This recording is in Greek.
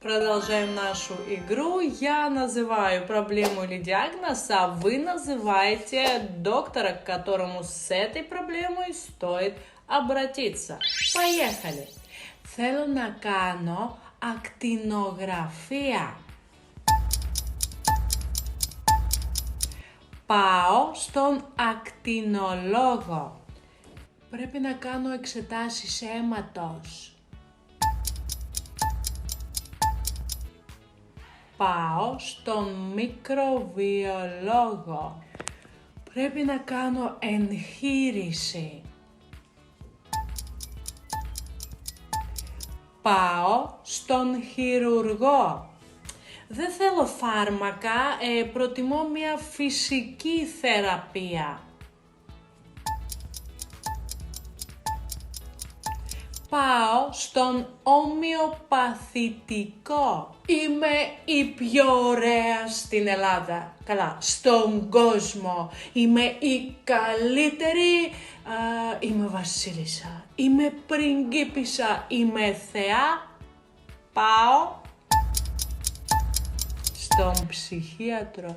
Продолжаем нашу игру. Я называю проблему или диагноз, а вы называете доктора, к которому с этой проблемой стоит обратиться. Поехали! Θέλω να κάνω ακτινογραφία. Πάω στον ακτινολόγο. Πρέπει να κάνω εξετάσεις αίματος. Πάω στον μικροβιολόγο. Πρέπει να κάνω εγχείρηση. Πάω στον χειρουργό. Δεν θέλω φάρμακα, προτιμώ μια φυσική θεραπεία. Πάω στον ομοιοπαθητικό. Είμαι η πιο ωραία στην Ελλάδα. Καλά, στον κόσμο. Είμαι η καλύτερη. Είμαι βασίλισσα. Είμαι πριγκίπισσα. Είμαι θεά. Πάω στον ψυχίατρο.